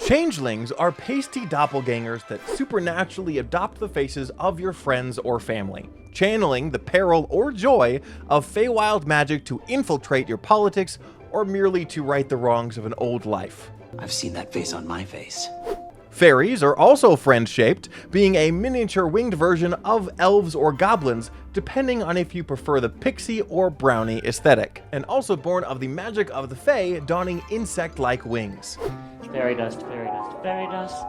Changelings are pasty doppelgangers that supernaturally adopt the faces of your friends or family, channeling the peril or joy of Feywild magic to infiltrate your politics or merely to right the wrongs of an old life. I've seen that face on my face. Fairies are also friend-shaped, being a miniature winged version of elves or goblins, depending on if you prefer the pixie or brownie aesthetic, and also born of the magic of the Fae, donning insect-like wings. Fairy dust, fairy dust, fairy dust.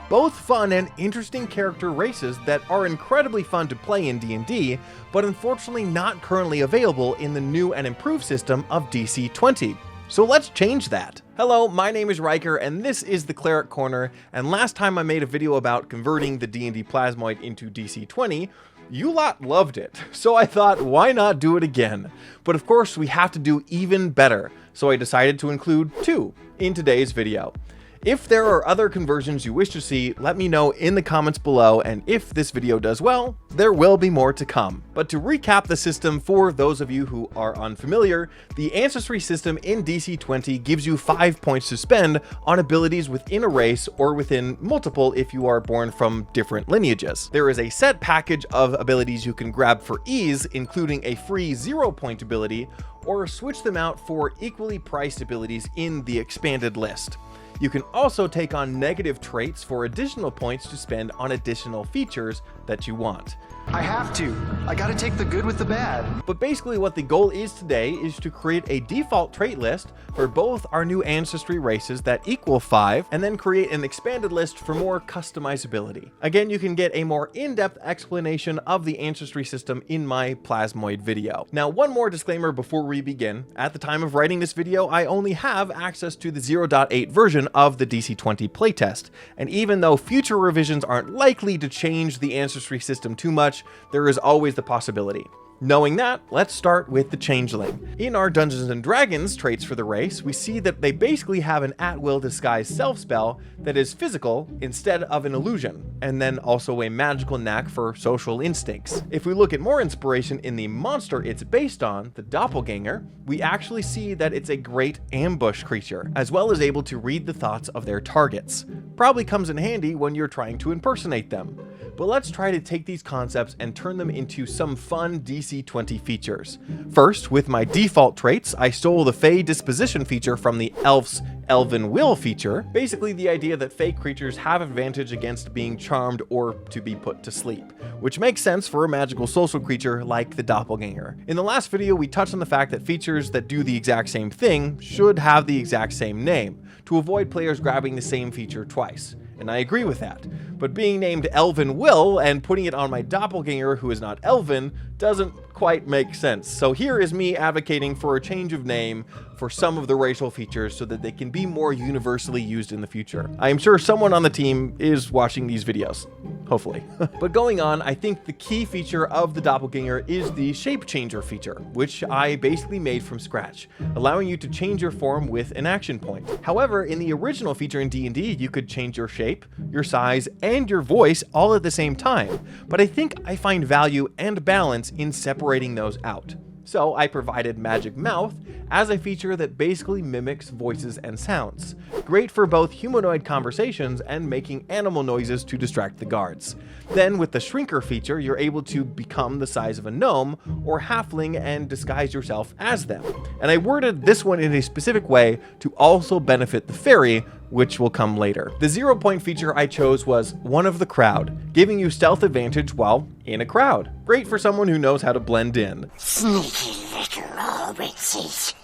Both fun and interesting character races that are incredibly fun to play in D&D, but unfortunately not currently available in the new and improved system of DC20. So let's change that. Hello, my name is Riker and this is the Cleric Corner, and last time I made a video about converting the D&D Plasmoid into DC20, you lot loved it. So I thought, why not do it again? But of course we have to do even better, so I decided to include two in today's video. If there are other conversions you wish to see, let me know in the comments below, and if this video does well, there will be more to come. But to recap the system for those of you who are unfamiliar, the Ancestry system in DC20 gives you 5 points to spend on abilities within a race or within multiple if you are born from different lineages. There is a set package of abilities you can grab for ease, including a free 0-point ability, or switch them out for equally priced abilities in the expanded list. You can also take on negative traits for additional points to spend on additional features that you want. I have to. I gotta take the good with the bad. But basically what the goal is today is to create a default trait list for both our new Ancestry races that equal 5, and then create an expanded list for more customizability. Again, you can get a more in-depth explanation of the Ancestry system in my Plasmoid video. Now, one more disclaimer before we begin. At the time of writing this video, I only have access to the 0.8 version of the DC20 playtest, and even though future revisions aren't likely to change the Ancestry system too much, there is always the possibility. Knowing that, let's start with the Changeling. In our Dungeons & Dragons traits for the race, we see that they basically have an at-will disguise self spell that is physical instead of an illusion, and then also a magical knack for social instincts. If we look at more inspiration in the monster it's based on, the Doppelganger, we actually see that it's a great ambush creature, as well as able to read the thoughts of their targets. Probably comes in handy when you're trying to impersonate them. But let's try to take these concepts and turn them into some fun DC20 features. First, with my default traits, I stole the Fey disposition feature from the Elf's Elven Will feature, basically the idea that Fey creatures have advantage against being charmed or to be put to sleep, which makes sense for a magical social creature like the Doppelganger. In the last video, we touched on the fact that features that do the exact same thing should have the exact same name, to avoid players grabbing the same feature twice. And I agree with that. But being named Elven Will and putting it on my Doppelganger who is not Elven doesn't quite make sense. So here is me advocating for a change of name for some of the racial features so that they can be more universally used in the future. I am sure someone on the team is watching these videos, hopefully. But going on, I think the key feature of the Doppelganger is the shape changer feature, which I basically made from scratch, allowing you to change your form with an action point. However, in the original feature in D&D, you could change your shape, your size, and your voice all at the same time, but I think I find value and balance in separating those out. So I provided Magic Mouth as a feature that basically mimics voices and sounds, great for both humanoid conversations and making animal noises to distract the guards. Then with the Shrinker feature, you're able to become the size of a gnome or halfling and disguise yourself as them. And I worded this one in a specific way to also benefit the fairy, which will come later. The 0-point feature I chose was One of the Crowd, giving you stealth advantage while in a crowd. Great for someone who knows how to blend in. Sneaky little hobbitses.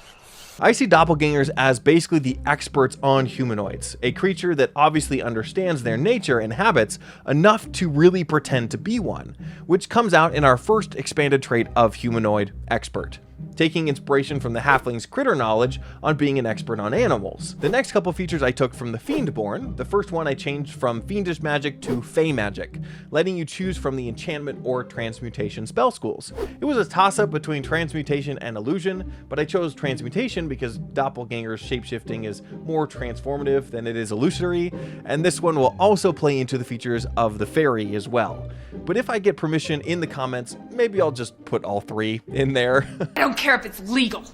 I see doppelgangers as basically the experts on humanoids, a creature that obviously understands their nature and habits enough to really pretend to be one, which comes out in our first expanded trait of humanoid expert, taking inspiration from the halfling's critter knowledge on being an expert on animals. The next couple features I took from the Fiendborn. The first one I changed from fiendish magic to fey magic, letting you choose from the enchantment or transmutation spell schools. It was a toss-up between transmutation and illusion, but I chose transmutation because doppelganger's shapeshifting is more transformative than it is illusory, and this one will also play into the features of the fairy as well. But if I get permission in the comments, maybe I'll just put all three in there. I don't care if it's legal.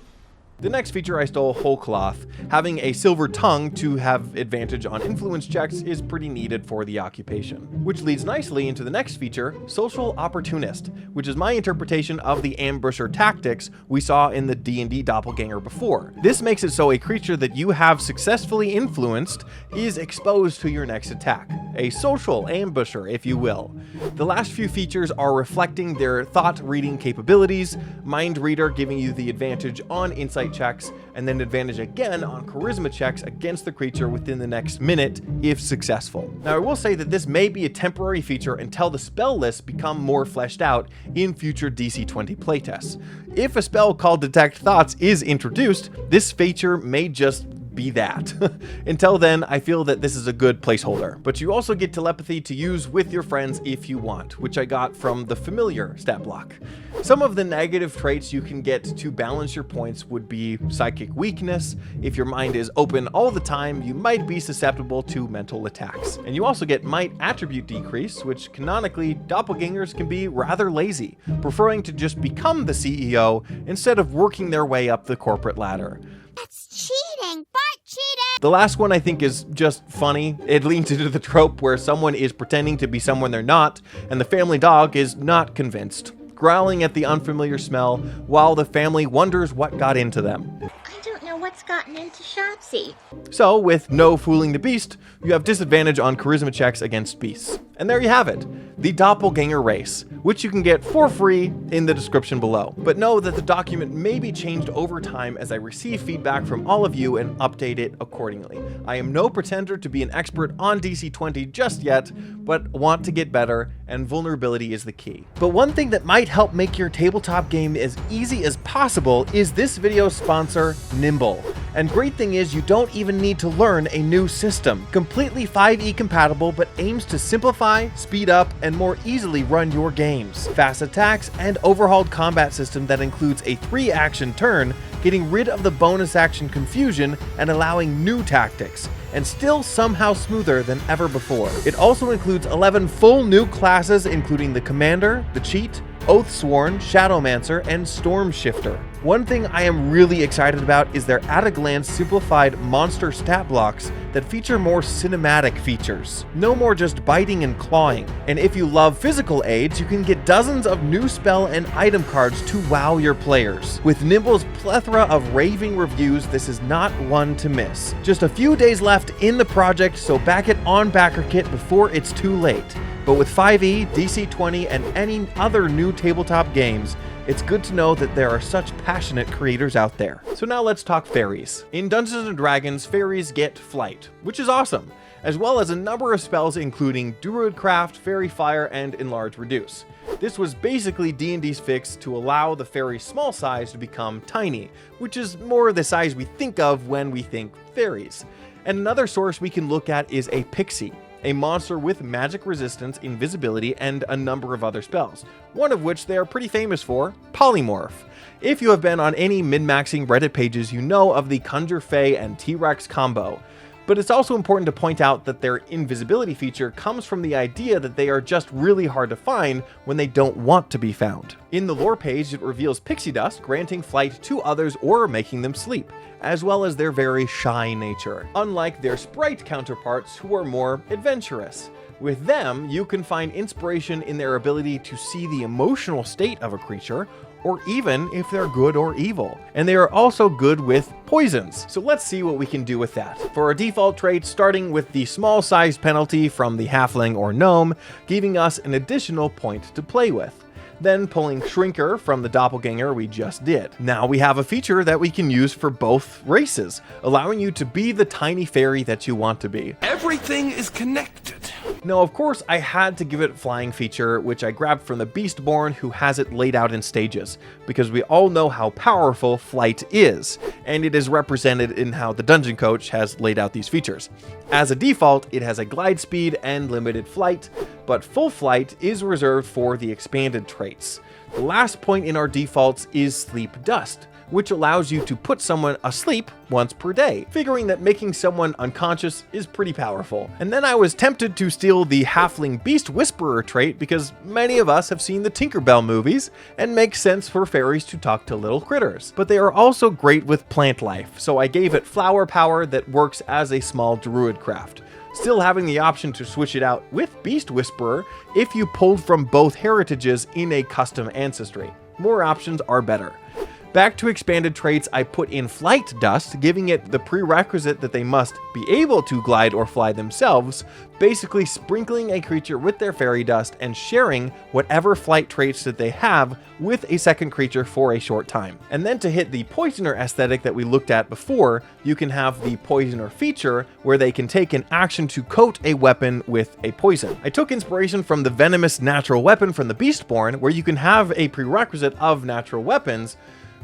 The next feature I stole whole cloth. Having a silver tongue to have advantage on influence checks is pretty needed for the occupation. Which leads nicely into the next feature, Social Opportunist, which is my interpretation of the ambusher tactics we saw in the D&D Doppelganger before. This makes it so a creature that you have successfully influenced is exposed to your next attack. A social ambusher, if you will. The last few features are reflecting their thought reading capabilities, Mind Reader giving you the advantage on insight checks, and then advantage again on charisma checks against the creature within the next minute if successful. Now I will say that this may be a temporary feature until the spell lists become more fleshed out in future DC20 playtests. If a spell called Detect Thoughts is introduced, this feature may just be that. Until then, I feel that this is a good placeholder. But you also get telepathy to use with your friends if you want, which I got from the familiar stat block. Some of the negative traits you can get to balance your points would be psychic weakness. If your mind is open all the time, you might be susceptible to mental attacks. And you also get might attribute decrease, which canonically doppelgangers can be rather lazy, preferring to just become the CEO instead of working their way up the corporate ladder. That's cheating, but cheating! The last one I think is just funny. It leans into the trope where someone is pretending to be someone they're not, and the family dog is not convinced, growling at the unfamiliar smell while the family wonders what got into them. I don't know what's gotten into Shopsy. So, with no fooling the beast, you have disadvantage on charisma checks against beasts. And there you have it, the Doppelganger race, which you can get for free in the description below. But know that the document may be changed over time as I receive feedback from all of you and update it accordingly. I am no pretender to be an expert on DC20 just yet, but want to get better, and vulnerability is the key. But one thing that might help make your tabletop game as easy as possible is this video's sponsor, NIMBLE. And great thing is you don't even need to learn a new system. Completely 5e compatible, but aims to simplify, speed up, and more easily run your games. Fast attacks and overhauled combat system that includes a 3-action turn, getting rid of the bonus action confusion and allowing new tactics, and still somehow smoother than ever before. It also includes 11 full new classes including the Commander, the Cheat, Oathsworn, Shadowmancer, and Stormshifter. One thing I am really excited about is their at-a-glance simplified monster stat blocks that feature more cinematic features. No more just biting and clawing. And if you love physical aids, you can get dozens of new spell and item cards to wow your players. With NIMBLE's plethora of raving reviews, this is not one to miss. Just a few days left in the project, so back it on Backerkit before it's too late. But with 5e, DC20, and any other new tabletop games, it's good to know that there are such passionate creators out there. So now let's talk fairies. In Dungeons & Dragons, fairies get flight, which is awesome, as well as a number of spells including Druidcraft, Fairy Fire, and Enlarge Reduce. This was basically D&D's fix to allow the fairy's small size to become tiny, which is more the size we think of when we think fairies. And another source we can look at is a pixie, a monster with magic resistance, invisibility, and a number of other spells, one of which they are pretty famous for, Polymorph. If you have been on any min-maxing Reddit pages, you know of the Conjure Fae and T-Rex combo. But it's also important to point out that their invisibility feature comes from the idea that they are just really hard to find when they don't want to be found. In the lore page, it reveals pixie dust, granting flight to others or making them sleep, as well as their very shy nature, unlike their sprite counterparts who are more adventurous. With them, you can find inspiration in their ability to see the emotional state of a creature, or even if they're good or evil. And they are also good with poisons. So let's see what we can do with that. For our default trait, starting with the small size penalty from the halfling or gnome, giving us an additional point to play with. Then pulling Shrinker from the Doppelganger we just did. Now we have a feature that we can use for both races, allowing you to be the tiny fairy that you want to be. Everything is connected. Now, of course, I had to give it flying feature, which I grabbed from the Beastborn, who has it laid out in stages, because we all know how powerful flight is, and it is represented in how the Dungeon Coach has laid out these features. As a default, it has a glide speed and limited flight, but full flight is reserved for the expanded traits. The last point in our defaults is Sleep Dust, which allows you to put someone asleep once per day, figuring that making someone unconscious is pretty powerful. And then I was tempted to steal the Halfling Beast Whisperer trait because many of us have seen the Tinkerbell movies and makes sense for fairies to talk to little critters. But they are also great with plant life, so I gave it flower power that works as a small druid craft, still having the option to switch it out with Beast Whisperer if you pulled from both heritages in a custom ancestry. More options are better. Back to expanded traits, I put in Flight Dust, giving it the prerequisite that they must be able to glide or fly themselves, basically sprinkling a creature with their fairy dust and sharing whatever flight traits that they have with a second creature for a short time. And then to hit the Poisoner aesthetic that we looked at before, you can have the Poisoner feature where they can take an action to coat a weapon with a poison. I took inspiration from the Venomous Natural Weapon from the Beastborn, where you can have a prerequisite of natural weapons,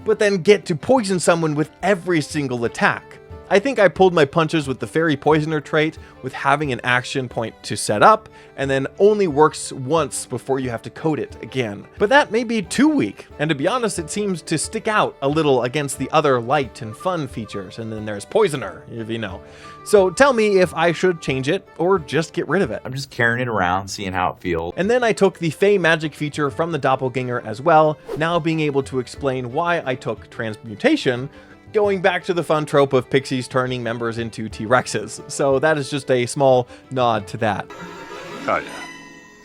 but then get to poison someone with every single attack. I think I pulled my punches with the Fairy Poisoner trait with having an action point to set up, and then only works once before you have to code it again. But that may be too weak, and to be honest, it seems to stick out a little against the other light and fun features, and then there's Poisoner, if you know. So tell me if I should change it or just get rid of it. I'm just carrying it around, seeing how it feels. And then I took the Fey Magic feature from the Doppelganger as well, now being able to explain why I took Transmutation, going back to the fun trope of pixies turning members into T-Rexes. So that is just a small nod to that. Oh yeah,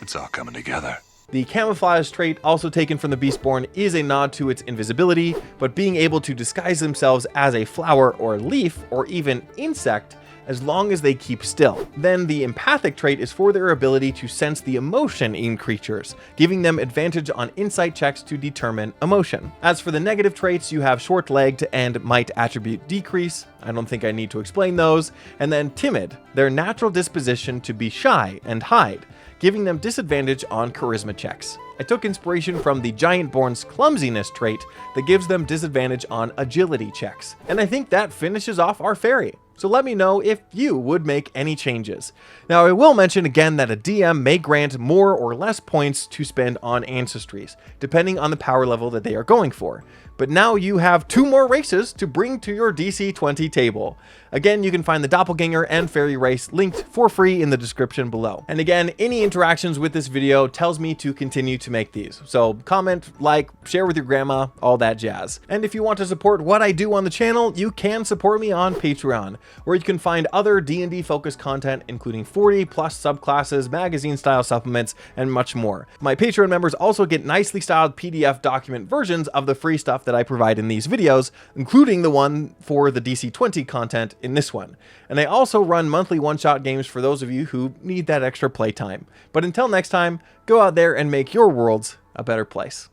it's all coming together. The Camouflage trait, also taken from the Beastborn, is a nod to its invisibility, but being able to disguise themselves as a flower or leaf or even insect as long as they keep still. Then the Empathic trait is for their ability to sense the emotion in creatures, giving them advantage on insight checks to determine emotion. As for the negative traits, you have Short-Legged and Might Attribute Decrease. I don't think I need to explain those. And then Timid, their natural disposition to be shy and hide, giving them disadvantage on charisma checks. I took inspiration from the Giantborn's Clumsiness trait that gives them disadvantage on agility checks. And I think that finishes off our fairy. So let me know if you would make any changes. Now I will mention again that a DM may grant more or less points to spend on Ancestries, depending on the power level that they are going for. But now you have 2 more races to bring to your DC20 table. Again, you can find the Doppelganger and Fairy race linked for free in the description below. And again, any interactions with this video tells me to continue to make these. So comment, like, share with your grandma, all that jazz. And if you want to support what I do on the channel, you can support me on Patreon, where you can find other D&D focused content, including 40 plus subclasses, magazine style supplements, and much more. My Patreon members also get nicely styled PDF document versions of the free stuff that I provide in these videos, including the one for the DC20 content in this one. And I also run monthly one-shot games for those of you who need that extra playtime. But until next time, go out there and make your worlds a better place.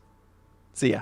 See ya.